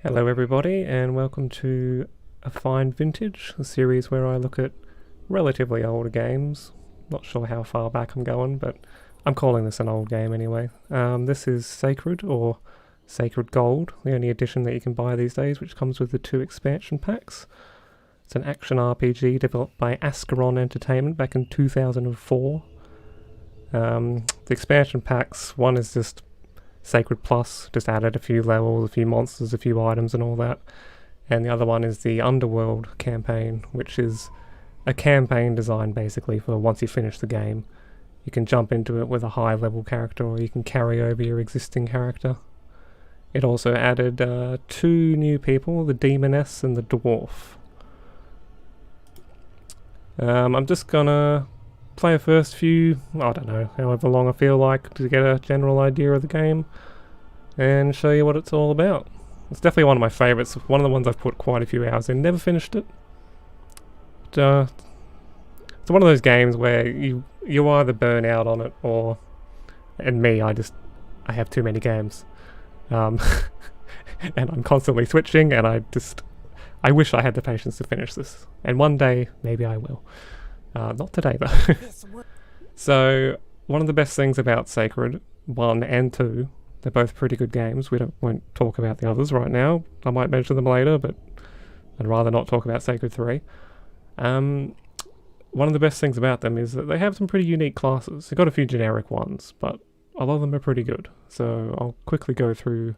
Hello everybody and welcome to A Fine Vintage, a series where I look at relatively older games. Not sure how far back I'm going, but I'm calling this an old game anyway. This is Sacred, or Sacred Gold, the only edition that you can buy these days, which comes with the 2 expansion packs. It's an action RPG developed by Ascaron Entertainment back in 2004. The expansion packs, one is just Sacred Plus, just added a few levels, a few monsters, a few items and all that. And the other one is the Underworld campaign, which is a campaign designed basically for once you finish the game. You can jump into it with a high level character, or you can carry over your existing character. It also added 2 new people, the Demoness and the Dwarf. I'm just gonna play the first few, I don't know, however long I feel like, to get a general idea of the game and show you what it's all about. It's definitely one of my favourites, one of the ones I've put quite a few hours in, never finished it. But, it's one of those games where you either burn out on it or, and me, I have too many games. And I'm constantly switching, and I wish I had the patience to finish this. And one day, maybe I will. Not today though. So, one of the best things about Sacred 1 and 2, they're both pretty good games. Won't talk about the others right now. I might mention them later, but I'd rather not talk about Sacred 3. One of the best things about them is that they have some pretty unique classes. They've got a few generic ones, but a lot of them are pretty good. So I'll quickly go through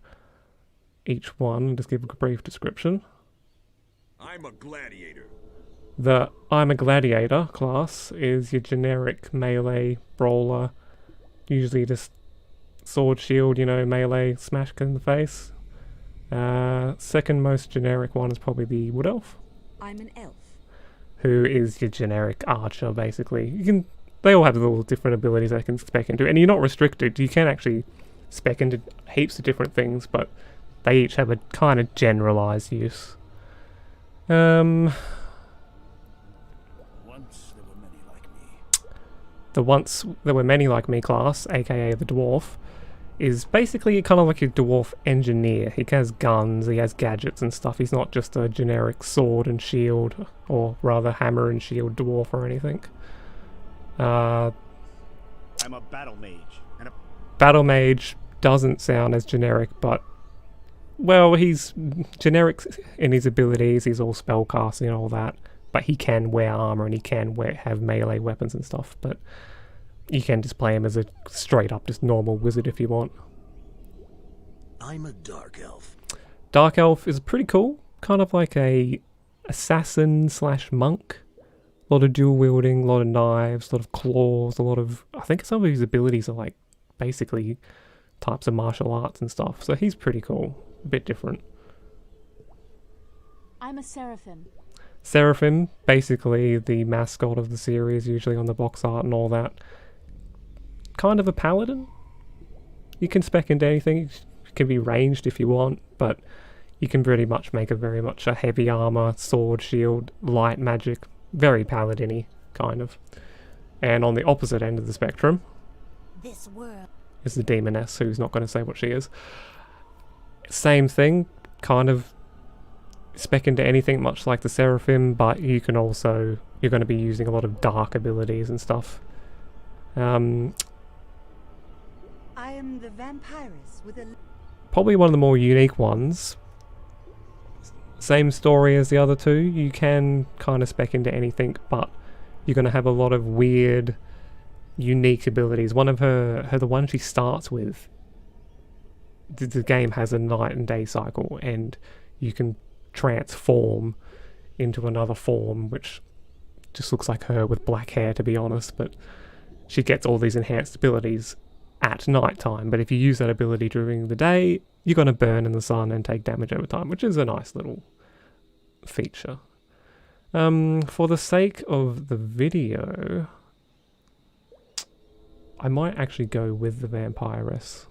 each one and just give a brief description. I'm a gladiator. The I'm a Gladiator class is your generic melee brawler, usually just sword, shield, melee smash in the face. Second most generic one is probably the Wood Elf. I'm an elf. Who is your generic archer, basically. They all have little different abilities they can spec into, and you're not restricted. You can actually spec into heaps of different things, but they each have a kind of generalized use. The Once There Were Many Like Me class, aka the Dwarf, is basically kind of like a dwarf engineer. He has guns, he has gadgets and stuff. He's not just a generic sword and shield, or rather hammer and shield dwarf or anything. I'm a battle mage. Battle mage doesn't sound as generic, but well, he's generic in his abilities. He's all spellcasting and all that, but he can wear armor and he can have melee weapons and stuff. But you can just play him as a straight up, just normal wizard if you want. I'm a dark elf. Dark elf is pretty cool, kind of like a assassin / monk. A lot of dual wielding, a lot of knives, a lot of claws, I think some of his abilities are like basically types of martial arts and stuff. So he's pretty cool, a bit different. I'm a seraphim. Seraphim, basically the mascot of the series, usually on the box art and all that. Kind of a paladin. You can spec into anything. It can be ranged if you want, but you can pretty much make very much a heavy armor, sword, shield, light magic, very paladin-y, kind of. And on the opposite end of the spectrum This world is the Demoness, who's not going to say what she is. Same thing, kind of spec into anything much like the Seraphim, but you're going to be using a lot of dark abilities and stuff. I am the vampirus with a... Probably one of the more unique ones. Same story as the other two. You can kind of spec into anything, but you're going to have a lot of weird, unique abilities. One of the one she starts with, the game has a night and day cycle, and you can transform into another form, which just looks like her with black hair, to be honest, but she gets all these enhanced abilities at night time. But if you use that ability during the day, you're going to burn in the sun and take damage over time, which is a nice little feature. For the sake of the video, I might actually go with the vampiress.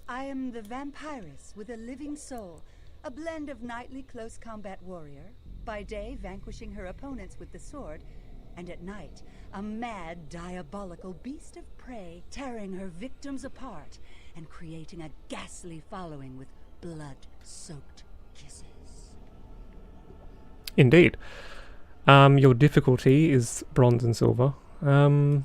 I am the vampirus with a living soul, a blend of knightly close combat warrior, by day vanquishing her opponents with the sword, and at night, a mad, diabolical beast of prey, tearing her victims apart and creating a ghastly following with blood-soaked kisses. Indeed. Your difficulty is bronze and silver. I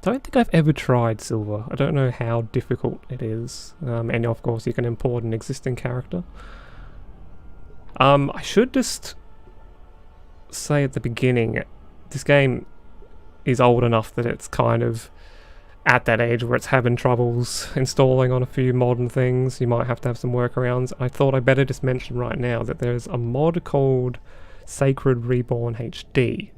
don't think I've ever tried silver. I don't know how difficult it is. And of course you can import an existing character. I should just say at the beginning, this game is old enough that it's kind of at that age where it's having troubles installing on a few modern things. You might have to have some workarounds. I thought I'd better just mention right now that there's a mod called Sacred Reborn HD.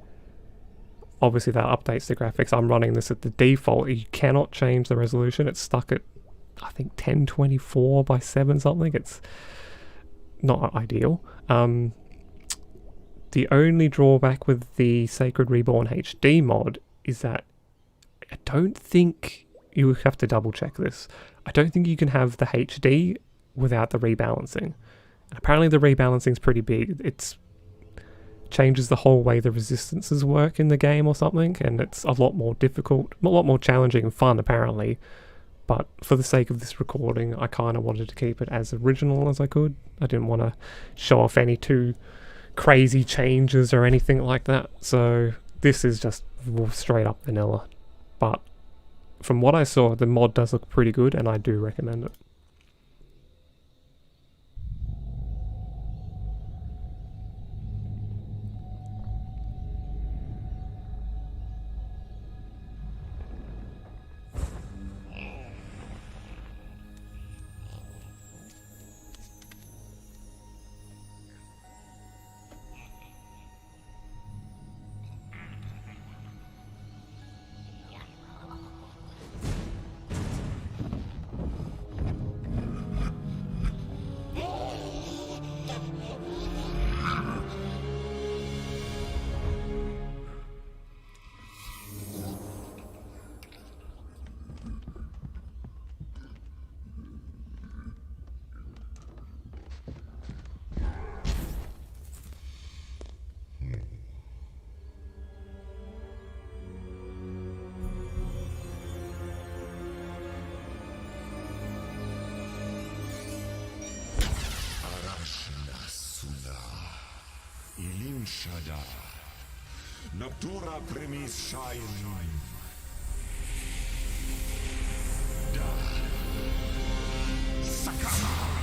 Obviously that updates the graphics. I'm running this at the default. You cannot change the resolution. It's stuck at, I think, 1024 by 7 something. It's not ideal. The only drawback with the Sacred Reborn HD mod is that I don't think, you have to double check this, I don't think you can have the HD without the rebalancing. And apparently the rebalancing is pretty big. It's changes the whole way the resistances work in the game or something, and it's a lot more difficult, a lot more challenging and fun apparently. But for the sake of this recording, I kind of wanted to keep it as original as I could. I didn't want to show off any too crazy changes or anything like that. So this is just straight up vanilla. But from what I saw, the mod does look pretty good, and I do recommend it. Shada. Noctura premis shine. Da. Sakama.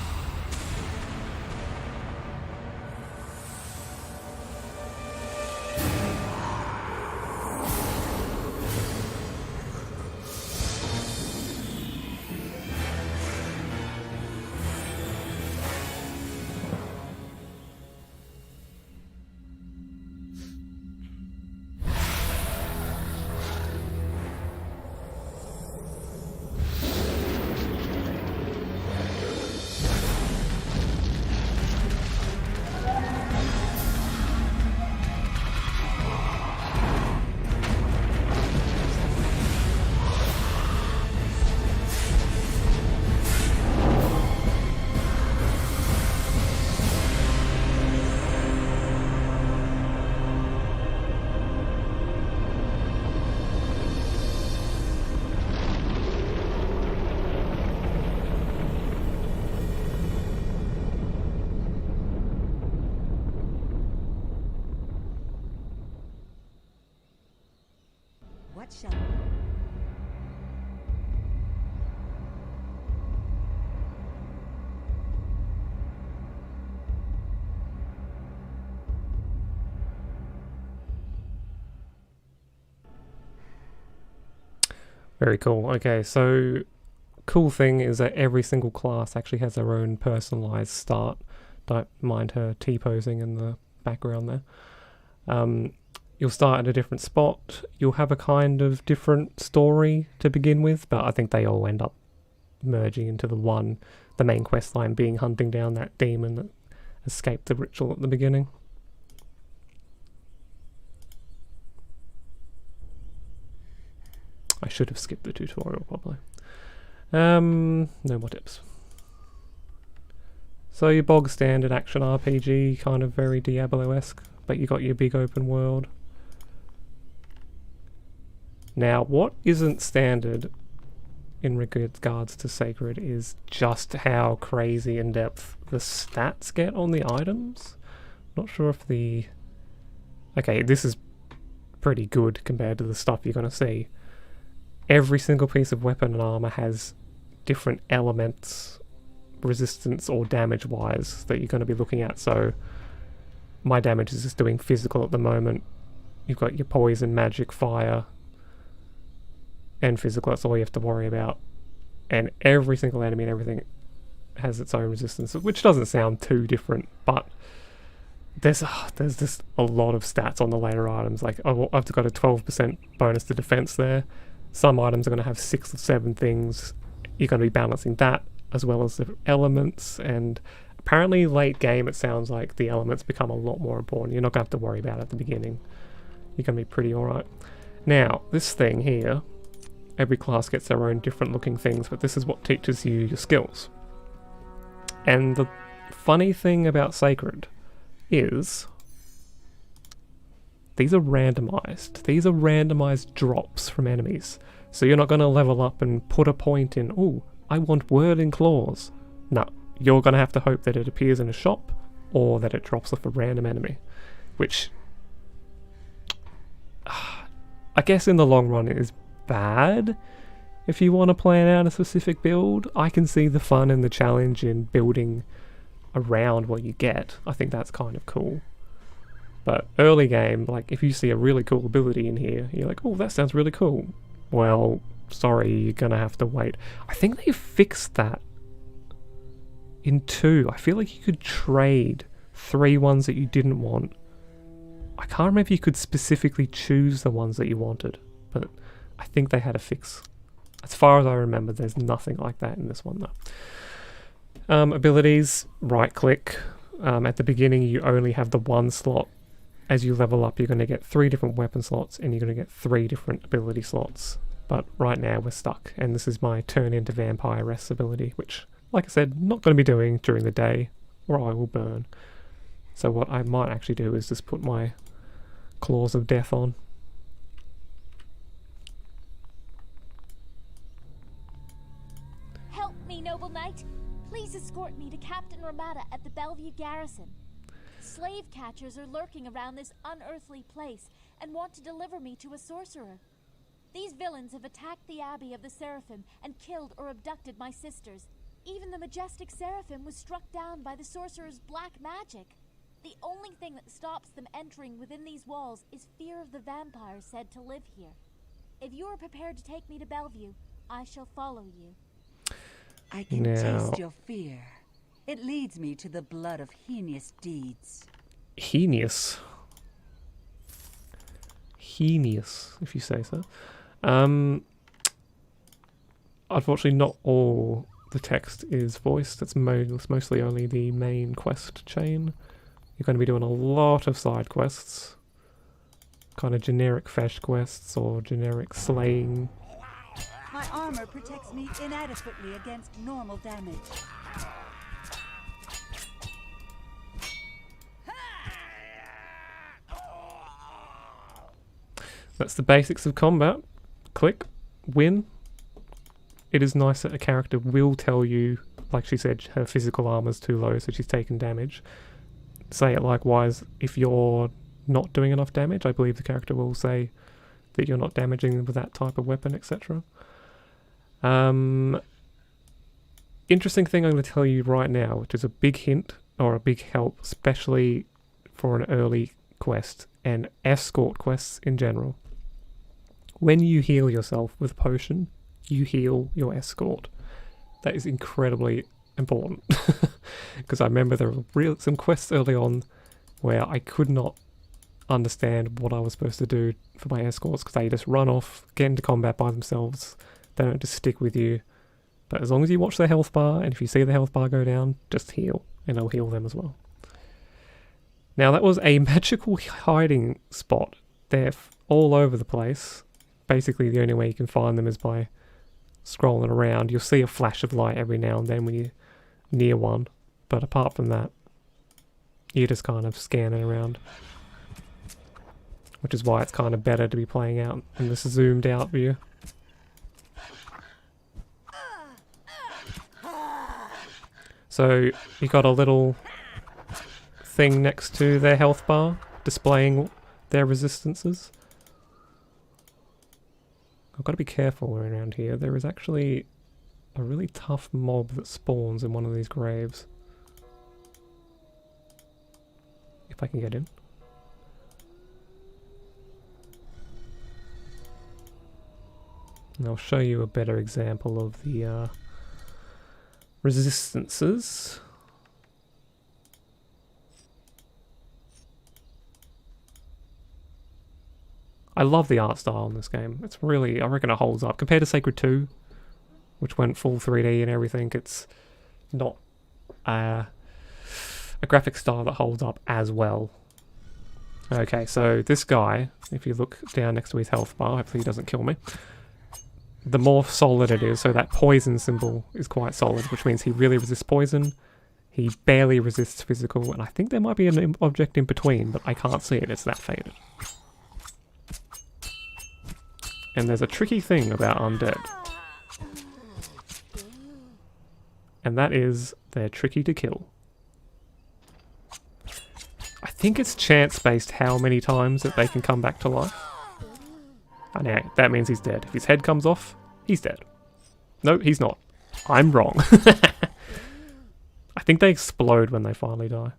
What shall... Very cool. Okay, so cool thing is that every single class actually has their own personalized start. Don't mind her T-posing in the background there. You'll start at a different spot. You'll have a kind of different story to begin with, but I think they all end up merging into the main quest line being hunting down that demon that escaped the ritual at the beginning. I should have skipped the tutorial probably. No more tips. So your bog standard action RPG, kind of very Diablo-esque, but you got your big open world. Now, what isn't standard in regards to Sacred is just how crazy in depth the stats get on the items. Not sure if the... Okay, this is pretty good compared to the stuff you're going to see. Every single piece of weapon and armor has different elements, resistance or damage wise, that you're going to be looking at. So my damage is just doing physical at the moment. You've got your poison, magic, fire, and physical. That's all you have to worry about. And every single enemy and everything has its own resistance, which doesn't sound too different, but there's just a lot of stats on the later items. Like I've got a 12% bonus to defense there. Some items are going to have 6 or 7 things. You're going to be balancing that as well as the elements, and apparently late game it sounds like the elements become a lot more important. You're not going to have to worry about it at the beginning. You're going to be pretty alright. Now, this thing here, every class gets their own different looking things, but this is what teaches you your skills. And the funny thing about Sacred is these are randomized. These are randomized drops from enemies. So you're not going to level up and put a point in, oh, I want whirling claws. No, you're going to have to hope that it appears in a shop or that it drops off a random enemy. Which, I guess in the long run is bad. If you want to plan out a specific build, I can see the fun and the challenge in building around what you get. I think that's kind of cool. But early game, like if you see a really cool ability in here, you're like, oh, that sounds really cool. Well, sorry, you're gonna have to wait. I think they fixed that in 2. I feel like you could trade 3 ones that you didn't want. I can't remember if you could specifically choose the ones that you wanted, but I think they had a fix. As far as I remember, there's nothing like that in this one though. Abilities, right click. At the beginning you only have the 1 slot. As you level up you're going to get 3 different weapon slots and you're going to get 3 different ability slots. But right now we're stuck, and this is my turn into vampire rest ability, which, like I said, not going to be doing during the day or I will burn. So what I might actually do is just put my claws of death on. Help me, noble knight. Please escort me to Captain Ramada at the Bellevue garrison. Slave catchers are lurking around this unearthly place and want to deliver me to a sorcerer. These villains have attacked the Abbey of the Seraphim and killed or abducted my sisters. Even the majestic Seraphim was struck down by the sorcerer's black magic. The only thing that stops them entering within these walls is fear of the vampires said to live here. If you are prepared to take me to Bellevue, I shall follow you. I can taste your fear. It leads me to the blood of heinous deeds. Heinous? Heinous, if you say so. Unfortunately not all the text is voiced. It's mostly only the main quest chain. You're going to be doing a lot of side quests. Kind of generic fetch quests or generic slaying. My armor protects me inadequately against normal damage. That's the basics of combat. Click, win. It is nice that a character will tell you, like she said, her physical armor's too low, so she's taken damage. Say it likewise if you're not doing enough damage. I believe the character will say that you're not damaging them with that type of weapon, etc. Interesting thing I'm going to tell you right now, which is a big hint or a big help, especially for an early quest and escort quests in general. When you heal yourself with a potion, you heal your escort. That is incredibly important. Because I remember there were some quests early on where I could not understand what I was supposed to do for my escorts, because they just run off, get into combat by themselves. They don't just stick with you. But as long as you watch the health bar, and if you see the health bar go down, just heal, and I'll heal them as well. Now that was a magical hiding spot. They're all over the place. Basically the only way you can find them is by scrolling around. You'll see a flash of light every now and then when you're near one. But apart from that, you're just kind of scanning around. Which is why it's kind of better to be playing out in this zoomed out view. So you got a little thing next to their health bar displaying their resistances. I've got to be careful around here. There is actually a really tough mob that spawns in one of these graves. If I can get in. And I'll show you a better example of the resistances. I love the art style in this game. It's really, I reckon it holds up. Compared to Sacred 2, which went full 3D and everything, it's not a graphic style that holds up as well. Okay, so this guy, if you look down next to his health bar, hopefully he doesn't kill me, the more solid it is, so that poison symbol is quite solid, which means he really resists poison, he barely resists physical, and I think there might be an object in between, but I can't see it, it's that faded. And there's a tricky thing about undead. And that is, they're tricky to kill. I think it's chance-based how many times that they can come back to life. I know, that means he's dead. If his head comes off, he's dead. No, he's not. I'm wrong. I think they explode when they finally die.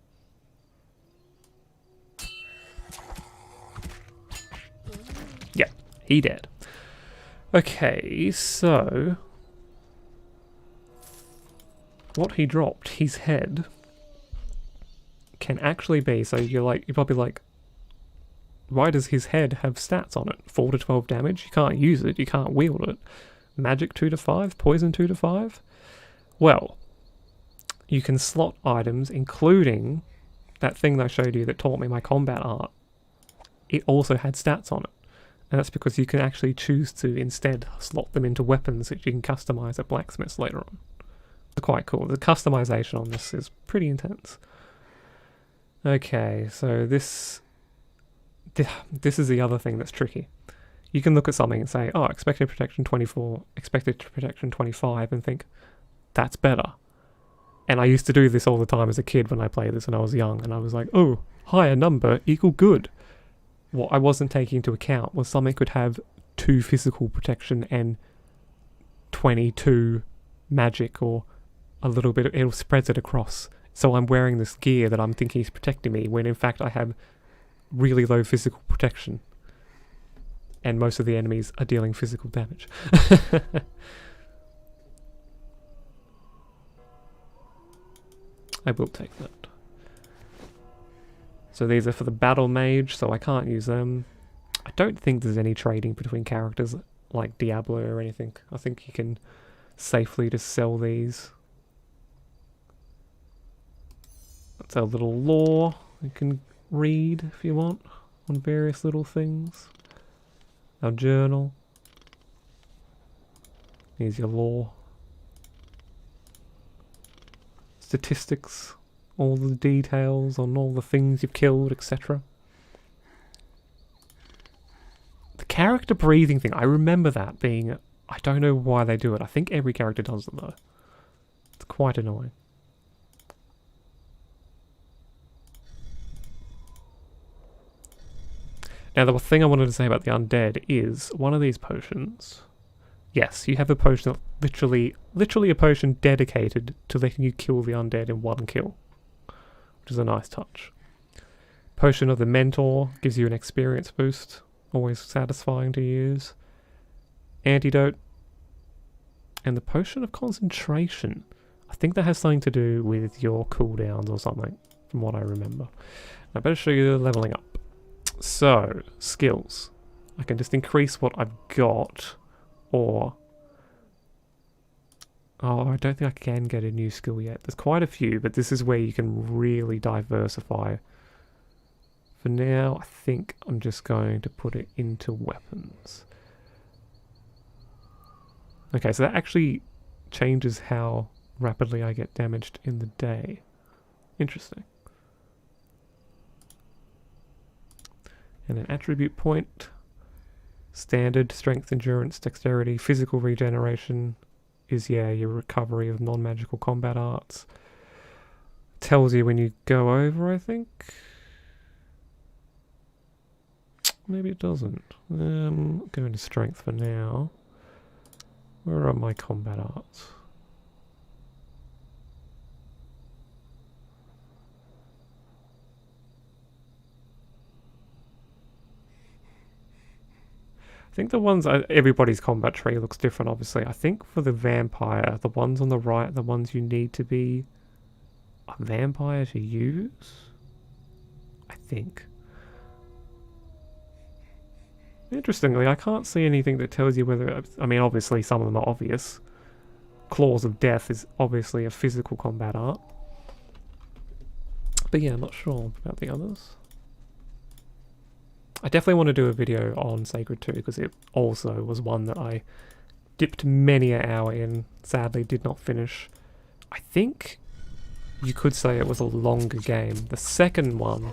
Yeah, he dead. Okay, so what he dropped, his head, can actually be, so you're probably like, why does his head have stats on it? 4 to 12 damage, you can't use it, you can't wield it. Magic 2 to 5, poison 2 to 5? Well, you can slot items, including that thing that I showed you that taught me my combat art. It also had stats on it. And that's because you can actually choose to instead slot them into weapons that you can customize at blacksmiths later on. It's quite cool. The customization on this is pretty intense. Okay, so this is the other thing that's tricky. You can look at something and say, oh, expected protection 24, expected protection 25, and think, that's better. And I used to do this all the time as a kid when I played this when I was young, and I was like, oh, higher number equal good. What I wasn't taking into account was something could have 2 physical protection and 22 magic, or a little bit, it spreads it across. So I'm wearing this gear that I'm thinking is protecting me, when in fact I have really low physical protection. And most of the enemies are dealing physical damage. I will take that. So these are for the battle mage, so I can't use them. I don't think there's any trading between characters like Diablo or anything. I think you can safely just sell these. That's a little lore you can read if you want on various little things. Our journal. Here's your lore. Statistics. All the details on all the things you've killed, etc. The character breathing thing, I remember that being... I don't know why they do it. I think every character does it though. It's quite annoying. Now the thing I wanted to say about the undead is, one of these potions... Yes, you have a potion, literally a potion dedicated to letting you kill the undead in one kill. Which is a nice touch. Potion of the Mentor gives you an experience boost. Always satisfying to use. Antidote. And the Potion of Concentration. I think that has something to do with your cooldowns or something, from what I remember. I better show you the leveling up. So, skills. I can just increase what I've got, or... Oh, I don't think I can get a new skill yet. There's quite a few, but this is where you can really diversify. For now, I think I'm just going to put it into weapons. Okay, so that actually changes how rapidly I get damaged in the day. Interesting. And an attribute point. Standard, strength, endurance, dexterity, physical regeneration is, yeah, your recovery of non-magical combat arts. Tells you when you go over, I think. Maybe it doesn't. Go into strength for now. Where are my combat arts? I think the ones, everybody's combat tree looks different, obviously. I think for the vampire, the ones on the right, the ones you need to be a vampire to use? I think. Interestingly, I can't see anything that tells you whether... I mean, obviously some of them are obvious. Claws of Death is obviously a physical combat art. But yeah, I'm not sure about the others. I definitely want to do a video on Sacred 2 because it also was one that I dipped many an hour in. Sadly, did not finish. I think you could say it was a longer game. The second one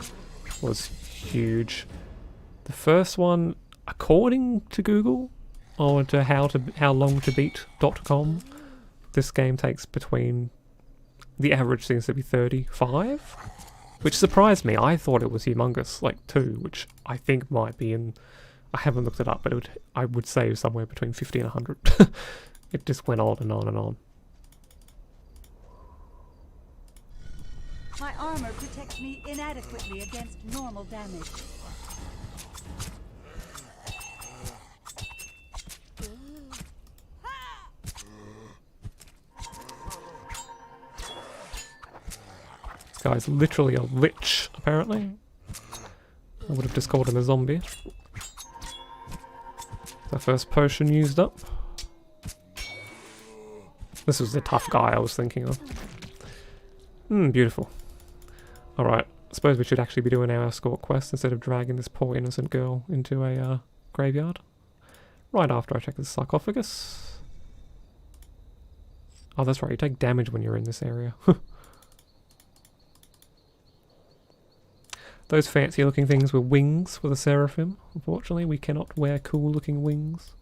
was huge. The first one, according to Google, or to howlongtobeat.com, this game takes between... the average seems to be 35, which surprised me. I thought it was humongous, like 2, which I think might be in... I haven't looked it up, but I would say somewhere between 50 and 100. It just went on and on and on. My armor protects me inadequately against normal damage. This guy's literally a lich, apparently. I would have just called him a zombie. The first potion used up. This was the tough guy I was thinking of. Beautiful. Alright, I suppose we should actually be doing our escort quest instead of dragging this poor innocent girl into a graveyard. Right after I check the sarcophagus. Oh, that's right, you take damage when you're in this area. Those fancy looking things were wings with a seraphim. Unfortunately, we cannot wear cool looking wings.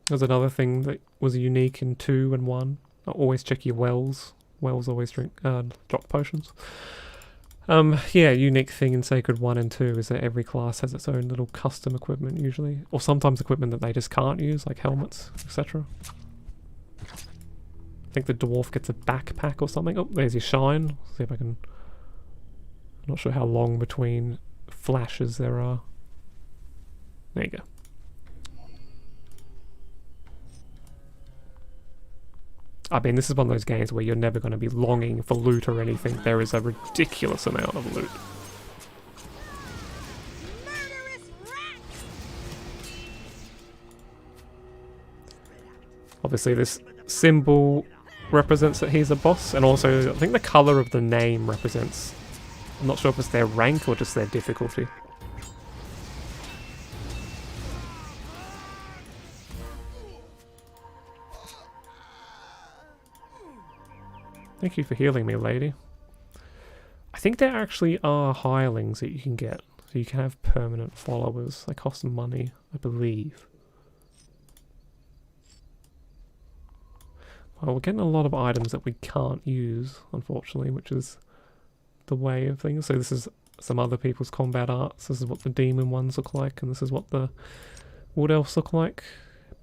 There's another thing that was unique in 2 and 1. Always check your wells. Wells always drop potions. Yeah, unique thing in Sacred 1 and 2 is that every class has its own little custom equipment usually. Or sometimes equipment that they just can't use, like helmets, etc. I think the dwarf gets a backpack or something. Oh, there's your shine. See if I can... I'm not sure how long between flashes there are. There you go. I mean, this is one of those games where you're never going to be longing for loot or anything. There is a ridiculous amount of loot. Obviously, this symbol represents that he's a boss, and also I think the colour of the name represents... I'm not sure if it's their rank or just their difficulty. Thank you for healing me, lady. I think there actually are hirelings that you can get. So you can have permanent followers. They cost money, I believe. Well, we're getting a lot of items that we can't use, unfortunately, which is the way of things. So this is some other people's combat arts. This is what the demon ones look like, and this is what the wood elves look like.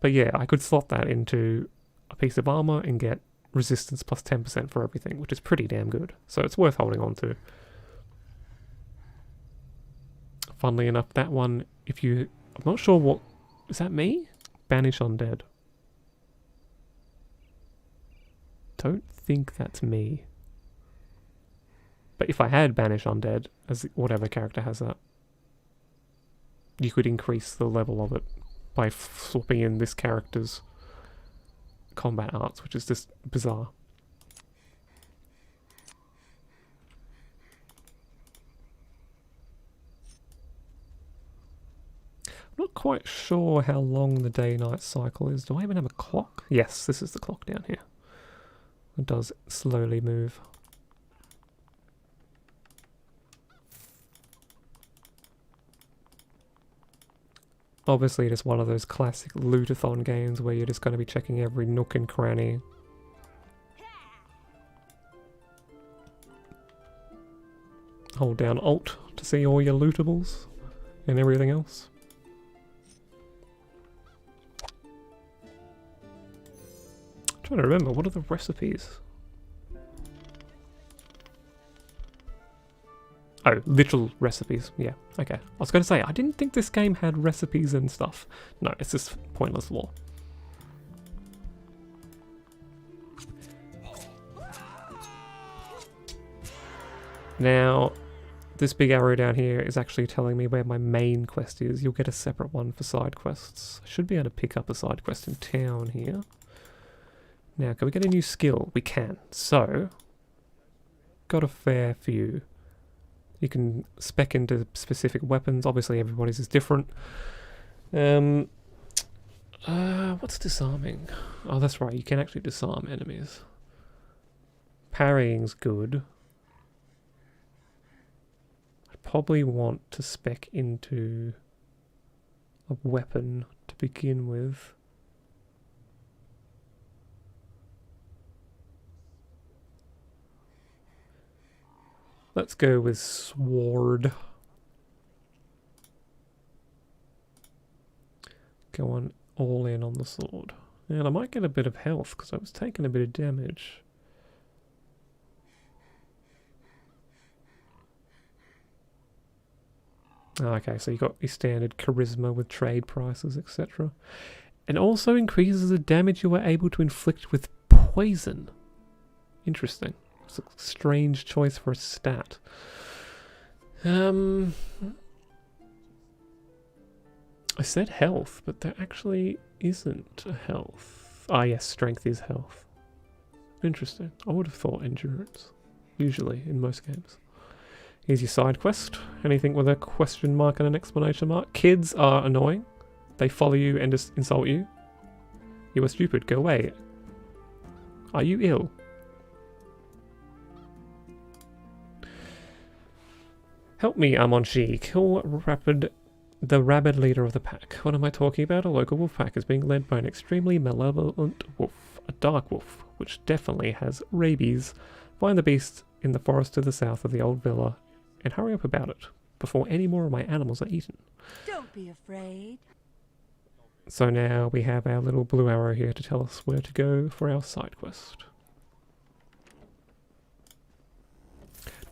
But yeah, I could slot that into a piece of armor and get resistance plus 10% for everything, which is pretty damn good. So it's worth holding on to. Funnily enough, that one, if you... I'm not sure what... Is that me? Banish Undead. Don't think that's me. But if I had Banish Undead, as whatever character has that, you could increase the level of it by swapping in this character's combat arts, which is just bizarre. I'm not quite sure how long the day-night cycle is. Do I even have a clock? Yes, this is the clock down here. It does slowly move. Obviously, it is one of those classic lootathon games where you're just going to be checking every nook and cranny. Hold down Alt to see all your lootables and everything else. I'm trying to remember, what are the recipes? Oh, literal recipes. Yeah, okay. I was going to say, I didn't think this game had recipes and stuff. No, it's just pointless lore. Now, this big arrow down here is actually telling me where my main quest is. You'll get a separate one for side quests. I should be able to pick up a side quest in town here. Now, can we get a new skill? We can. So, got a fair few. You can spec into specific weapons. Obviously, everybody's is different. What's disarming? Oh, that's right. You can actually disarm enemies. Parrying's good. I probably want to spec into a weapon to begin with. Let's go with sword. Go on all in on the sword. And I might get a bit of health because I was taking a bit of damage. Okay, so you got your standard charisma with trade prices, etc. And also increases the damage you are able to inflict with poison. Interesting. It's a strange choice for a stat. I said health, but there actually isn't a health. Ah yes, strength is health. Interesting. I would have thought endurance. Usually, in most games. Here's your side quest. Anything with a question mark and an exclamation mark. Kids are annoying. They follow you and just insult you. You are stupid. Go away. Are you ill? Help me, Amonji. Kill the rabid leader of the pack. What am I talking about? A local wolf pack is being led by an extremely malevolent wolf. A dark wolf, which definitely has rabies. Find the beast in the forest to the south of the old villa and hurry up about it before any more of my animals are eaten. Don't be afraid. So now we have our little blue arrow here to tell us where to go for our side quest.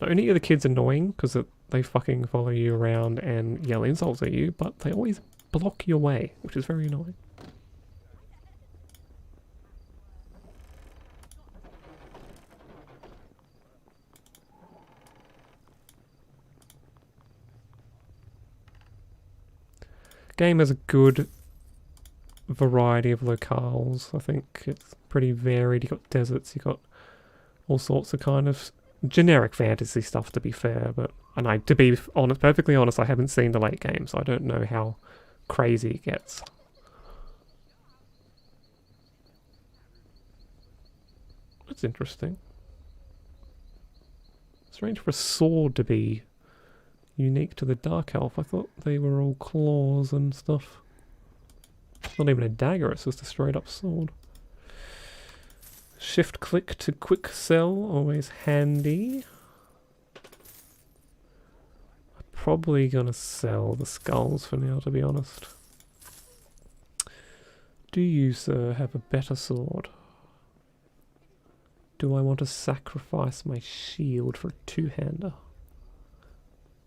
Not only are the kids annoying because they fucking follow you around and yell insults at you, but they always block your way, which is very annoying. Game has a good variety of locales. I think it's pretty varied. You got deserts, you got all sorts of kind of generic fantasy stuff, to be fair, but to be honest, perfectly honest, I haven't seen the late game, so I don't know how crazy it gets. That's interesting. Strange for a sword to be unique to the Dark Elf. I thought they were all claws and stuff. It's not even a dagger, it's just a straight up sword. Shift click to quick sell, always handy. I'm probably gonna sell the skulls for now, to be honest. Do you, sir, have a better sword? Do I want to sacrifice my shield for a two-hander?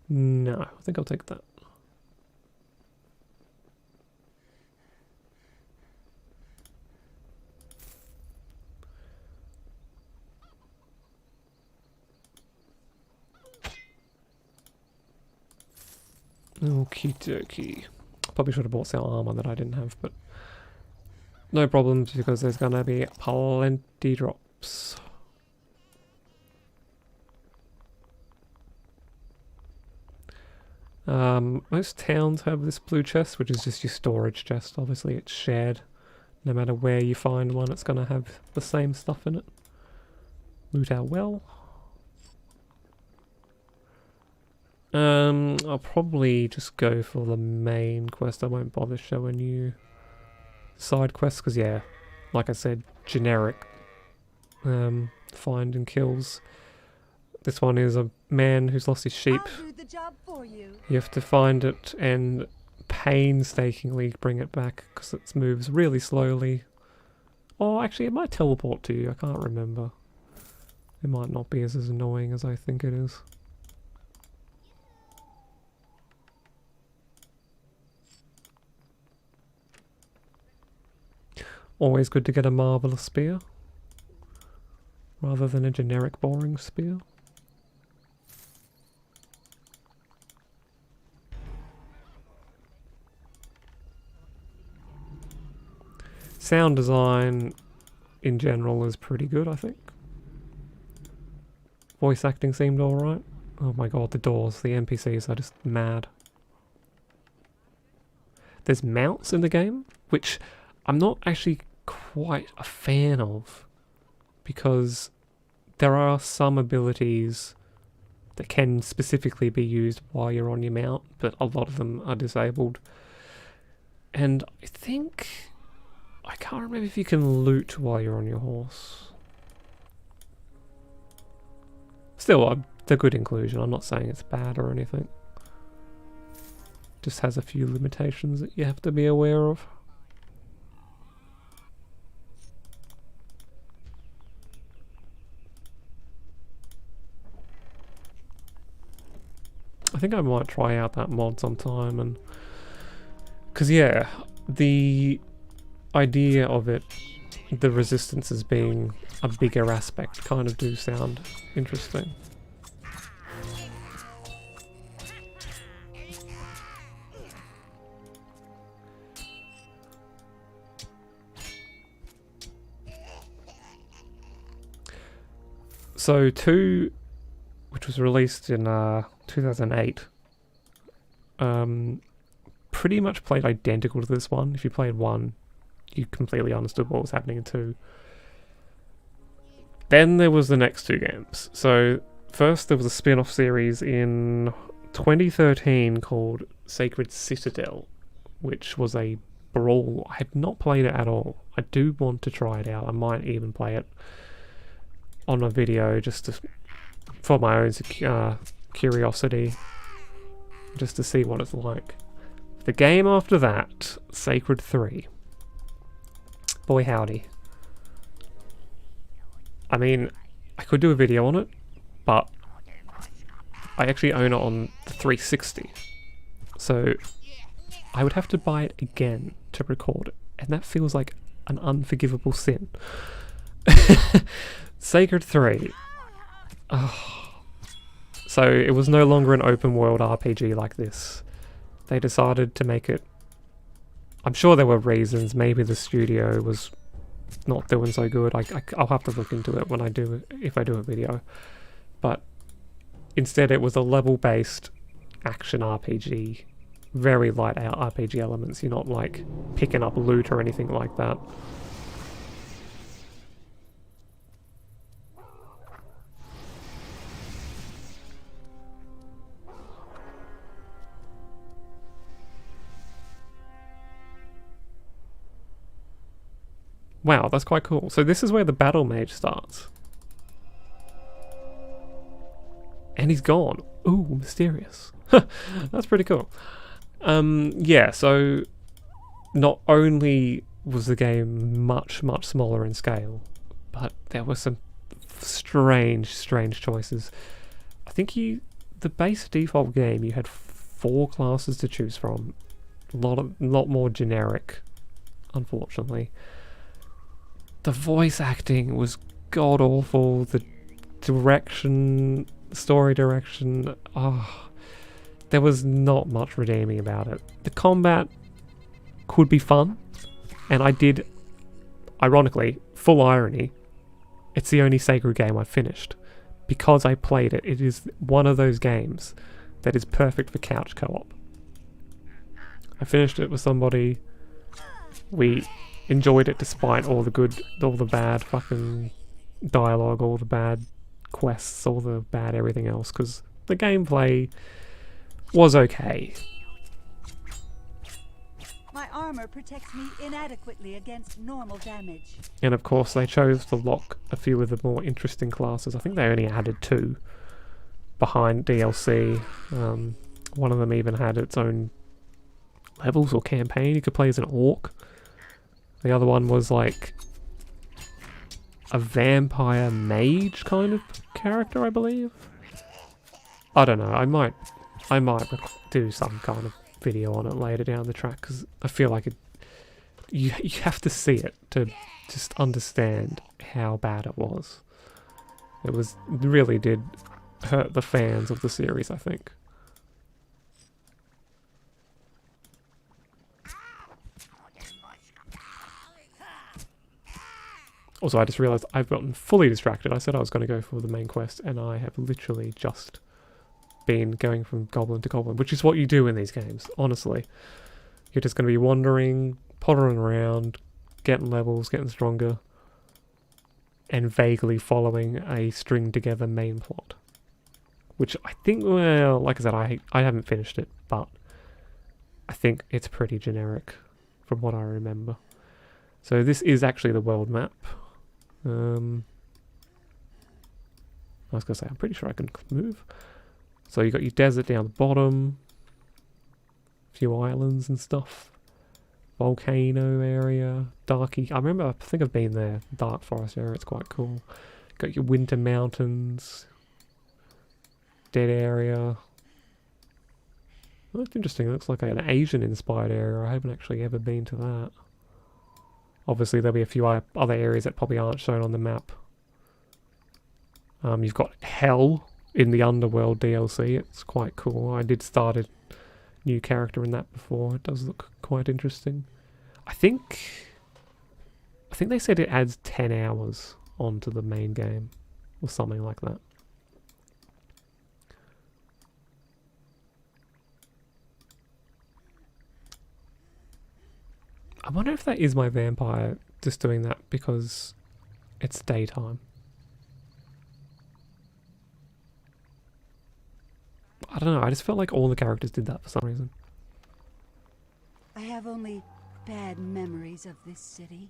No, I think I'll take that. Okie dokie. Probably should have bought some armor that I didn't have, but no problems because there's gonna be plenty drops. Most towns have this blue chest, which is just your storage chest. Obviously it's shared. No matter where you find one, it's gonna have the same stuff in it. Loot our well. I'll probably just go for the main quest. I won't bother showing you side quests, because yeah, like I said, generic find and kills. This one is a man who's lost his sheep. I'll do the job for you. You have to find it and painstakingly bring it back because it moves really slowly. Oh, actually, it might teleport to you. I can't remember. It might not be as annoying as I think it is. Always good to get a marvelous spear rather than a generic boring spear. Sound design in general is pretty good, I think. Voice acting seemed alright. Oh my god, the doors, the NPCs are just mad. There's mounts in the game, which I'm not actually quite a fan of, because there are some abilities that can specifically be used while you're on your mount, but a lot of them are disabled. And I think... I can't remember if you can loot while you're on your horse. Still, it's a good inclusion. I'm not saying it's bad or anything. Just has a few limitations that you have to be aware of. I think I might try out that mod sometime, and because yeah, the idea of it, the resistances being a bigger aspect, kind of do sound interesting. So 2, which was released in 2008, pretty much played identical to this one. If you played 1, you completely understood what was happening in 2. Then there was the next 2 games. So first there was a spin-off series in 2013 called Sacred Citadel, which was a brawl. I have not played it at all. I do want to try it out. I might even play it on a video just to, for my own curiosity, just to see what it's like. The game after that, Sacred 3. Boy howdy. I mean, I could do a video on it, but I actually own it on the 360. So I would have to buy it again to record it, and that feels like an unforgivable sin. Sacred 3. Oh. So it was no longer an open world RPG like this. They decided to make it... I'm sure there were reasons. Maybe the studio was not doing so good. I'll have to look into it when I do it, if I do a video. But instead it was a level-based action RPG. Very light RPG elements. You're not like picking up loot or anything like that. Wow, that's quite cool. So this is where the battle mage starts. And he's gone. Ooh, mysterious. That's pretty cool. Yeah, so not only was the game much, much smaller in scale, but there were some strange choices. I think the base default game, you had 4 classes to choose from. A lot more generic, unfortunately. The voice acting was god awful. The direction, story direction, there was not much redeeming about it. The combat could be fun, and I did, ironically, full irony, it's the only Sacred game I finished. Because I played it, it is one of those games that is perfect for couch co-op. I finished it with somebody, we enjoyed it despite all the bad fucking dialogue, all the bad quests, all the bad everything else, because the gameplay was okay. My armor protects me inadequately against normal damage. And of course they chose to lock a few of the more interesting classes. I think they only added 2. behind DLC. One of them even had its own levels or campaign. You could play as an orc. The other one was like a vampire mage kind of character, I believe. I don't know. I might do some kind of video on it later down the track, because I feel like you have to see it to just understand how bad it was. It really did hurt the fans of the series, I think. Also, I just realised I've gotten fully distracted. I said I was going to go for the main quest, and I have literally just been going from goblin to goblin, which is what you do in these games, honestly. You're just going to be wandering, pottering around, getting levels, getting stronger, and vaguely following a string-together main plot. Which I think, well, like I said, I haven't finished it, but I think it's pretty generic from what I remember. So this is actually the world map. I was going to say, I'm pretty sure I can move. So you got your desert down the bottom, a few islands and stuff, volcano area, darky. I think I've been there. Dark forest area, it's quite cool. Got your winter mountains, dead area. Well, that's interesting. It looks like an Asian-inspired area. I haven't actually ever been to that. Obviously, there'll be a few other areas that probably aren't shown on the map. You've got Hell in the Underworld DLC. It's quite cool. I did start a new character in that before. It does look quite interesting. I think they said it adds 10 hours onto the main game, or something like that. I wonder if that is my vampire just doing that because it's daytime. I don't know, I just felt like all the characters did that for some reason. I have only bad memories of this city.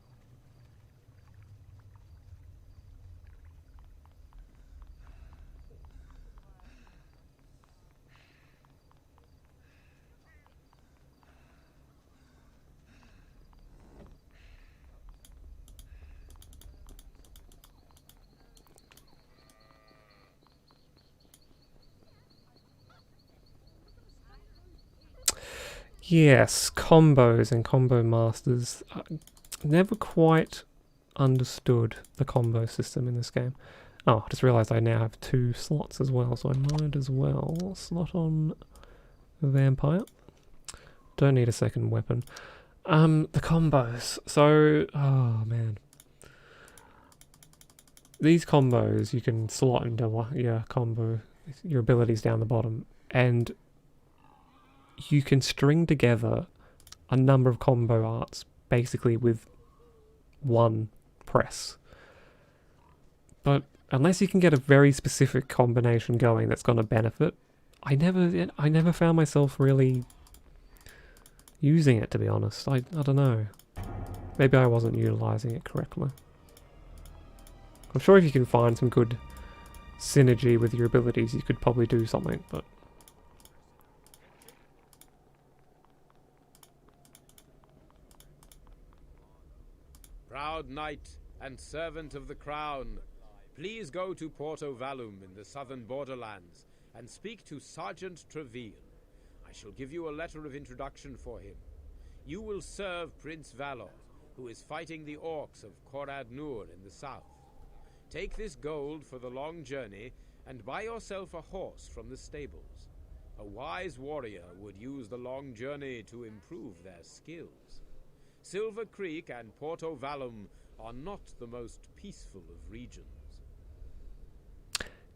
Yes, combos and combo masters. I never quite understood the combo system in this game. Oh, I just realised I now have 2 slots as well, so I might as well slot on a vampire. Don't need a second weapon. The combos. So, oh man. These combos, you can slot into your combo, your abilities down the bottom, and you can string together a number of combo arts basically with one press. But unless you can get a very specific combination going that's going to benefit, I never found myself really using it, to be honest. I don't know. Maybe I wasn't utilizing it correctly. I'm sure if you can find some good synergy with your abilities, you could probably do something, but Proud knight and servant of the crown, please go to Porto Vallum in the southern borderlands and speak to Sergeant Treville. I shall give you a letter of introduction for him. You will serve Prince Valor, who is fighting the orcs of Korad Nur in the south. Take this gold for the long journey and buy yourself a horse from the stables. A wise warrior would use the long journey to improve their skills. Silver Creek and Porto Vallum are not the most peaceful of regions.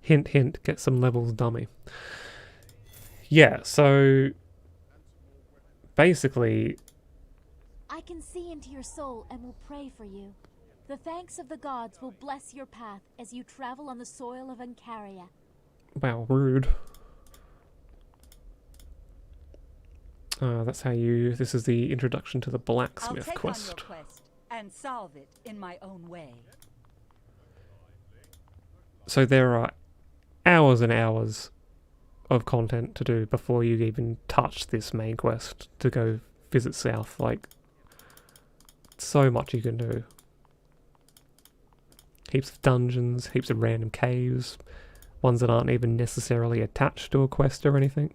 hint, hint, get some levels, dummy. Yeah, so basically, I can see into your soul and will pray for you. The thanks of the gods will bless your path as you travel on the soil of Ancaria. wow, rude. That's how this is the introduction to the blacksmith I'll take quest. on your quest and solve it in my own way. So there are hours and hours of content to do before you even touch this main quest to go visit South. Like, so much you can do. Heaps of dungeons, heaps of random caves, ones that aren't even necessarily attached to a quest or anything.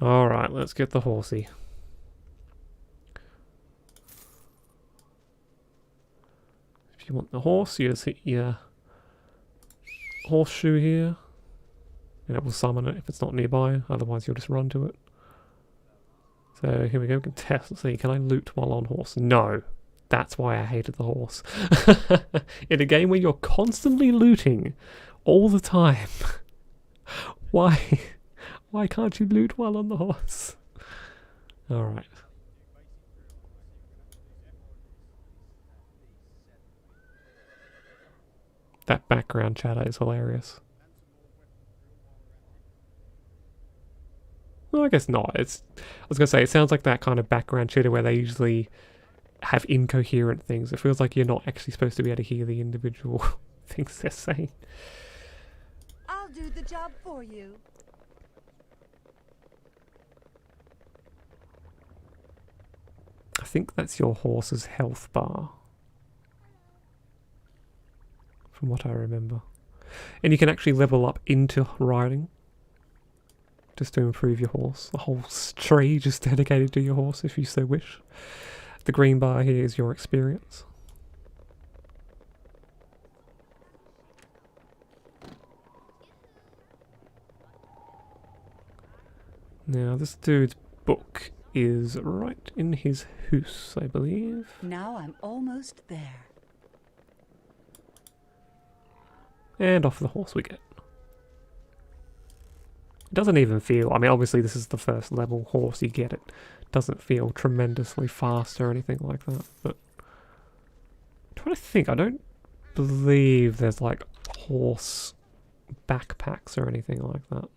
Alright, let's get the horsey. If you want the horse, you just hit your horseshoe here, and it will summon it if it's not nearby, otherwise you'll just run to it. So here we go, we can test and see, can I loot while on horse? No. That's why I hated the horse. In a game where you're constantly looting all the time, why can't you loot while on the horse? Alright. That background chatter is hilarious. Well, I guess not. I was gonna say, it sounds like that kind of background chatter where they usually have incoherent things. It feels like you're not actually supposed to be able to hear the individual things they're saying. I'll do the job for you. I think that's your horse's health bar, from what I remember. And you can actually level up into riding, just to improve your horse. The whole tree just dedicated to your horse if you so wish. The green bar here is your experience. Now this dude's book is right in his house, I believe. Now I'm almost there. And off the horse we get. It doesn't even feel, I mean obviously this is the first level horse you get, it doesn't feel tremendously fast or anything like that, but I'm trying to think, I don't believe there's like horse backpacks or anything like that.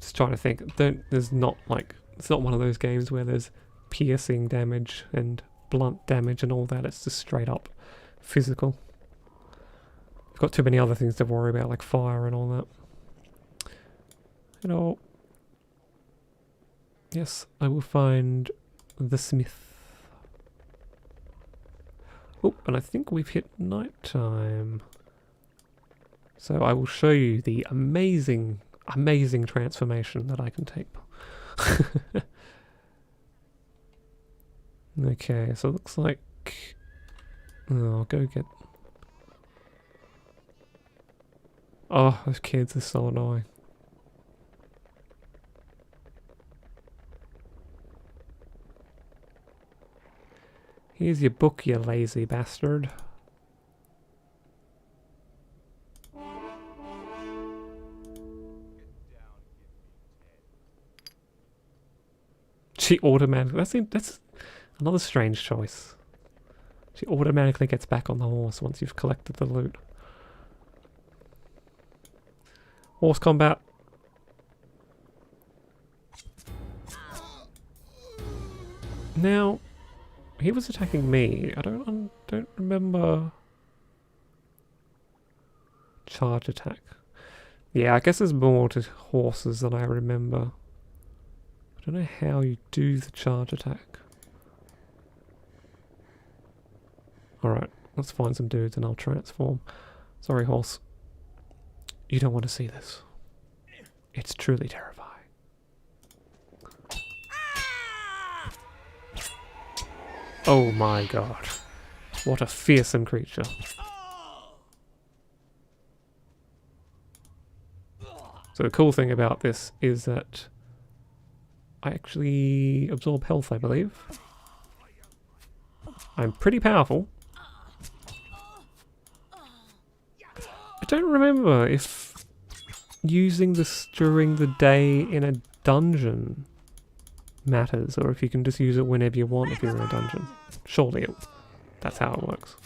Just trying to think, there's not like, it's not one of those games where there's piercing damage and blunt damage and all that, it's just straight up physical. I've got too many other things to worry about, like fire and all that. You know, yes, I will find the smith. Oh, and I think we've hit night time. So I will show you the amazing transformation that I can take. Okay, so it looks like... Oh, I'll go get... Oh, those kids are so annoying. Here's your book, you lazy bastard. She automatically... That's another strange choice. She automatically gets back on the horse once you've collected the loot. Horse combat. Now, he was attacking me. I don't remember... Charge attack. Yeah, I guess there's more to horses than I remember. I don't know how you do the charge attack. Alright, let's find some dudes and I'll transform. Sorry, horse. You don't want to see this. It's truly terrifying. Oh my god. What a fearsome creature. So the cool thing about this is that I actually absorb health, I believe. I'm pretty powerful. I don't remember if using this during the day in a dungeon matters, or if you can just use it whenever you want if you're in a dungeon. Surely that's how it works.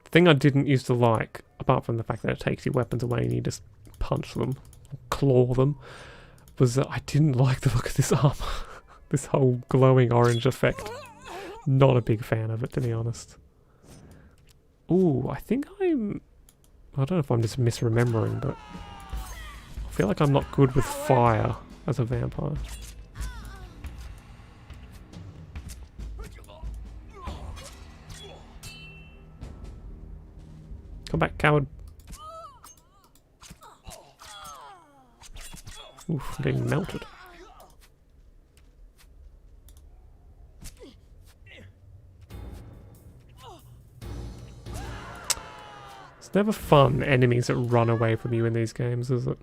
Thing I didn't used to like apart from the fact that it takes your weapons away and you just punch them, claw them, was that I didn't like the look of this armor. This whole glowing orange effect. Not a big fan of it, to be honest. Ooh, I think I don't know if I'm just misremembering, but I feel like I'm not good with fire as a vampire. Come back, coward. Oof, I'm getting melted. It's never fun, enemies that run away from you in these games, is it?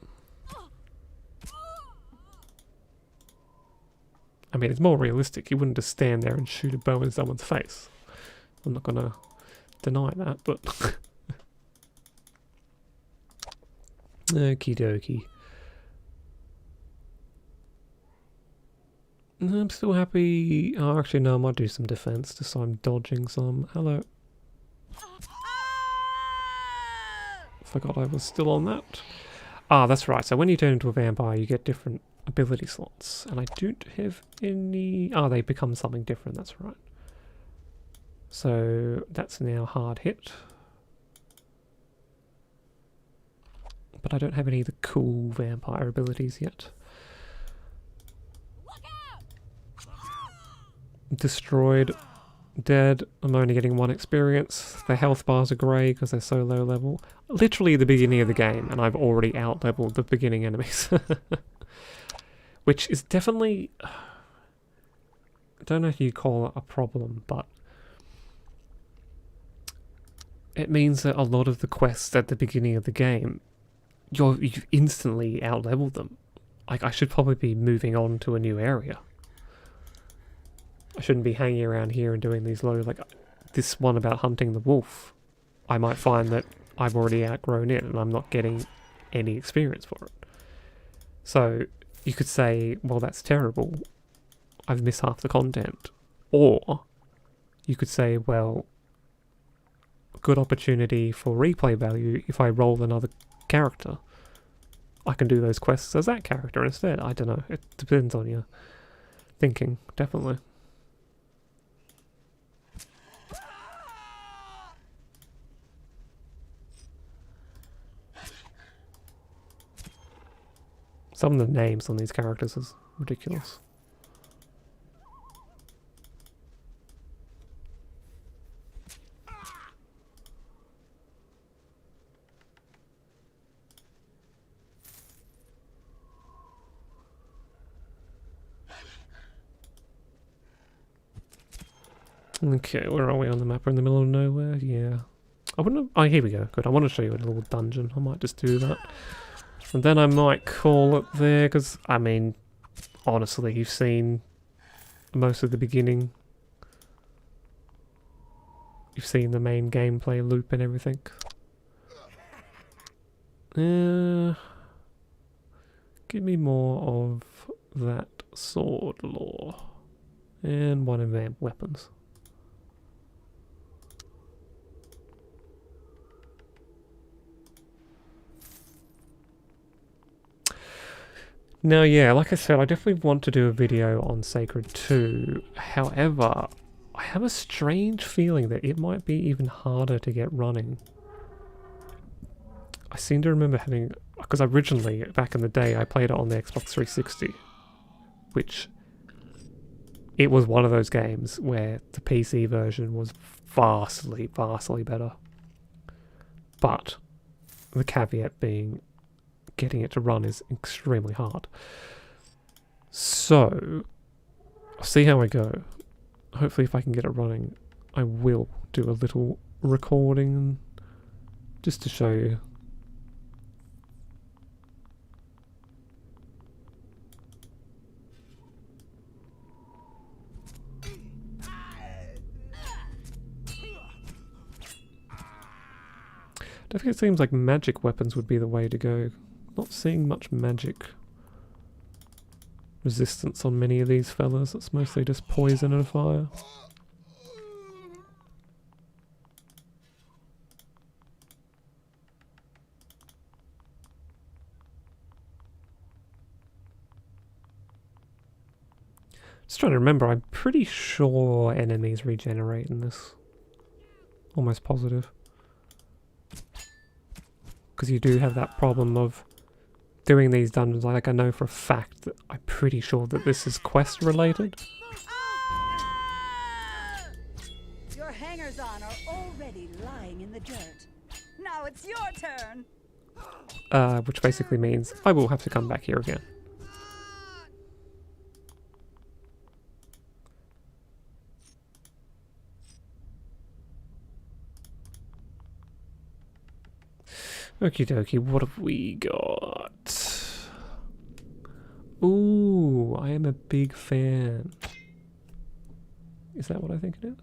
I mean, it's more realistic. You wouldn't just stand there and shoot a bow in someone's face. I'm not gonna deny that, but... Okie dokie. I'm still happy. Oh, actually, no, I might do some defense, just so I'm dodging some. Hello. Forgot I was still on that. Ah, that's right. So when you turn into a vampire, you get different ability slots. And I don't have any... Ah, they become something different, that's right. So that's now hard hit. But I don't have any of the cool vampire abilities yet. Destroyed. Dead. I'm only getting 1 experience. The health bars are grey because they're so low level. Literally the beginning of the game, and I've already out-leveled the beginning enemies. Which is definitely... I don't know if you call it a problem, but... it means that a lot of the quests at the beginning of the game, you've instantly out-leveled them. Like, I should probably be moving on to a new area. I shouldn't be hanging around here and doing these low, like, this one about hunting the wolf. I might find that I've already outgrown it and I'm not getting any experience for it. So, you could say, well, that's terrible. I've missed half the content. Or, you could say, well, good opportunity for replay value if I roll another character. I can do those quests as that character instead. I don't know. It depends on your thinking, definitely. Some of the names on these characters is ridiculous. Okay, where are we on the map? We're in the middle of nowhere? Yeah. I wouldn't have... Oh, here we go. Good. I want to show you a little dungeon. I might just do that. And then I might call it there, because, I mean, honestly, you've seen most of the beginning. You've seen the main gameplay loop and everything. Give me more of that sword lore. And one of their weapons. Now, yeah, like I said, I definitely want to do a video on Sacred 2. However, I have a strange feeling that it might be even harder to get running. I seem to remember having... Because originally, back in the day, I played it on the Xbox 360. Which... It was one of those games where the PC version was vastly, vastly better. But, the caveat being... getting it to run is extremely hard. So, I'll see how I go. Hopefully if I can get it running, I will do a little recording just to show you. Definitely seems like magic weapons would be the way to go. Not seeing much magic resistance on many of these fellas. It's mostly just poison and fire. Just trying to remember, I'm pretty sure enemies regenerate in this. Almost positive. Because you do have that problem of doing these dungeons. Like, I know for a fact that I'm pretty sure that this is quest related. Your hangers-on are already lying in the dirt. Now it's your turn. Which basically means I will have to come back here again. Okie dokie, what have we got? Ooh, I am a big fan. Is that what I think it is?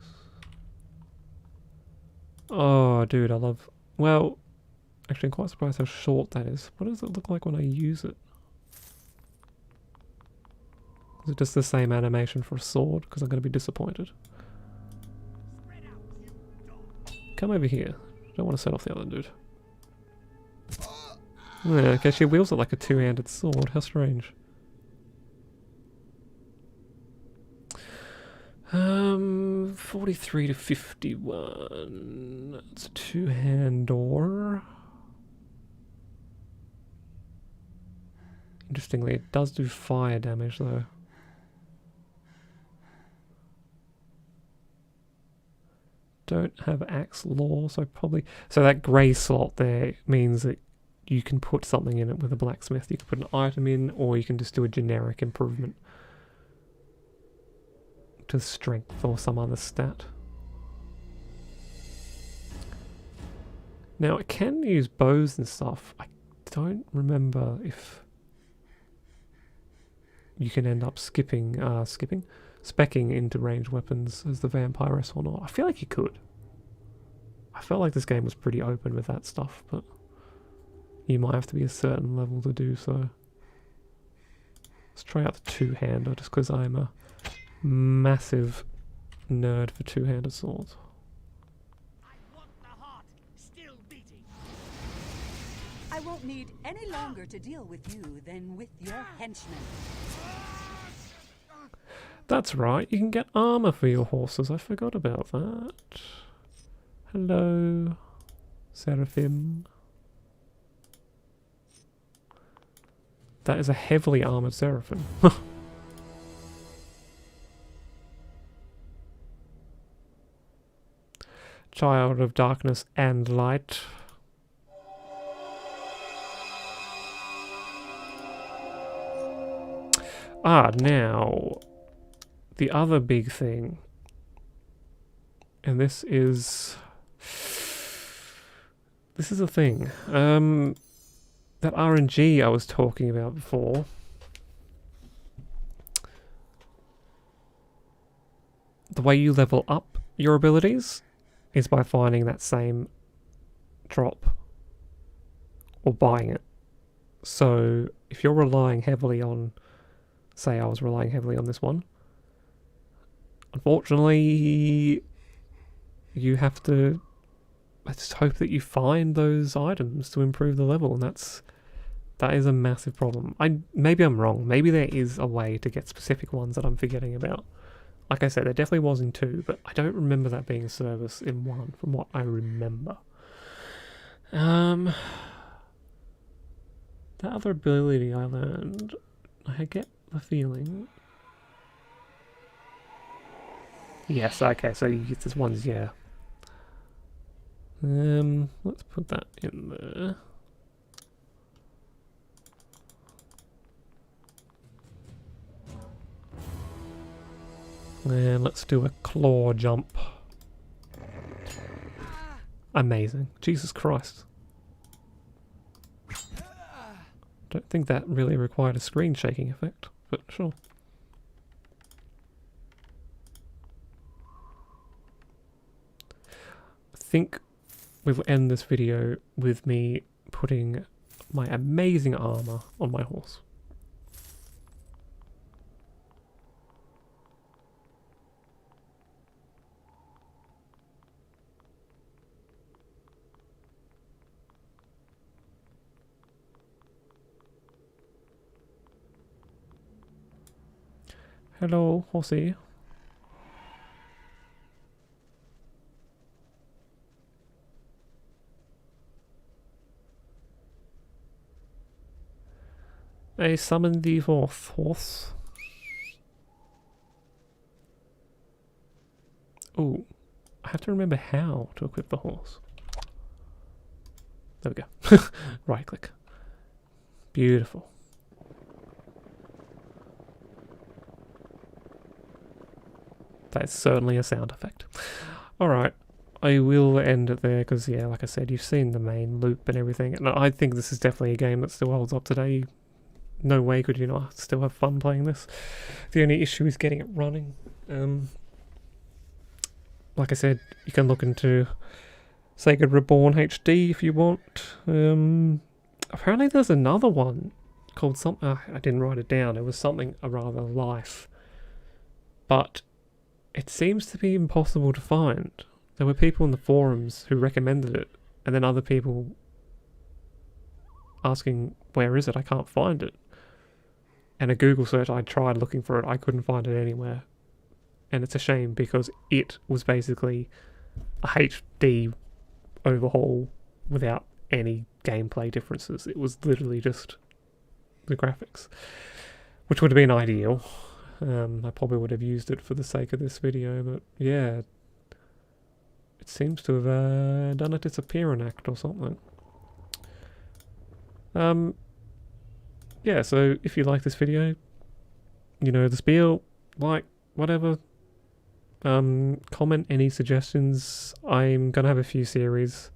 Oh, dude, I love... Well, actually, I'm quite surprised how short that is. What does it look like when I use it? Is it just the same animation for a sword? Because I'm going to be disappointed. Come over here. Don't want to set off the other dude. Yeah, okay, she wields it like a two-handed sword. How strange. 43 to 51. It's a two-hand door. Interestingly, it does do fire damage though. Don't have axe law, so probably... So that grey slot there means that you can put something in it with a blacksmith. You can put an item in, or you can just do a generic improvement to strength or some other stat. Now, it can use bows and stuff. I don't remember if you can end up specking into ranged weapons as the vampiress or not. I feel like you could. I felt like this game was pretty open with that stuff, but you might have to be a certain level to do so. Let's try out the two-hander just because I'm a massive nerd for two-handed swords. I want the heart still beating. I won't need any longer to deal with you than with your henchmen. That's right, you can get armor for your horses. I forgot about that. Hello, Seraphim. That is a heavily armored Seraphim. Child of darkness and light. Ah, now, the other big thing, and this is a thing, that RNG I was talking about before. The way you level up your abilities is by finding that same drop or buying it. So if you're relying heavily on, say I was relying heavily on this one, unfortunately you have to just hope that you find those items to improve the level, and that is a massive problem. Maybe I'm wrong. Maybe there is a way to get specific ones that I'm forgetting about. Like I said, there definitely was in 2, but I don't remember that being a service in 1 from what I remember. The other ability I learned, I get the feeling... Yes, okay, so you get this one's, yeah. Let's put that in there. And let's do a claw jump. Amazing. Jesus Christ. Don't think that really required a screen shaking effect, but sure. I think we'll end this video with me putting my amazing armor on my horse. Hello, horsey. I summon the fourth horse. Ooh, I have to remember how to equip the horse. There we go. Right click. Beautiful. That's certainly a sound effect. Alright, I will end it there because, yeah, like I said, you've seen the main loop and everything. And I think this is definitely a game that still holds up today. No way could you not still have fun playing this. The only issue is getting it running. Like I said, you can look into Sega Reborn HD if you want. Apparently there's another one called something. I didn't write it down. It was something A Rather Life. But it seems to be impossible to find. There were people in the forums who recommended it, and then other people asking, where is it? I can't find it. And a Google search, I tried looking for it, I couldn't find it anywhere. And it's a shame because it was basically a HD overhaul without any gameplay differences. It was literally just the graphics, which would have been ideal. I probably would have used it for the sake of this video, but yeah, it seems to have done a disappearing act or something. Yeah, so if you like this video, you know the spiel, like, whatever. Comment any suggestions. I'm gonna have a few series.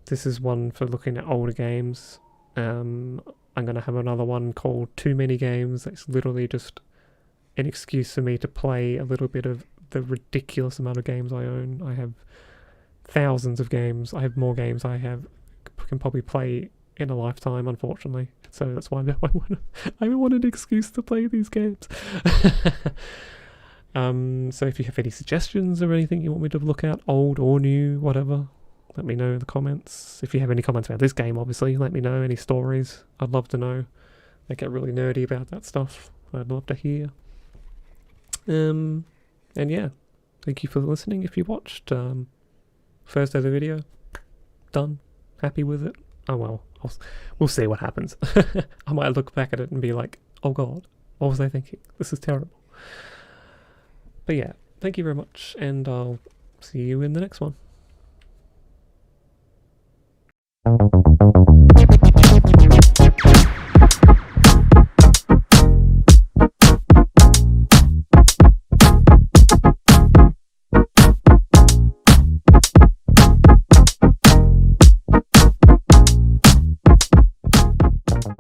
This is one for looking at older games. I'm gonna have another one called Too Many Games. It's literally just an excuse for me to play a little bit of the ridiculous amount of games I own. I have thousands of games. I have more games I can probably play in a lifetime, unfortunately. So that's why I want an excuse to play these games. So if you have any suggestions or anything you want me to look at, old or new, whatever, let me know in the comments. If you have any comments about this game, obviously, let me know. Any stories, I'd love to know. I get really nerdy about that stuff. I'd love to hear. And yeah, thank you for listening. If you watched, first ever video, done, happy with it. Oh well, we'll see what happens. I might look back at it and be like, oh god, what was I thinking? This is terrible. But yeah, thank you very much, and I'll see you in the next one.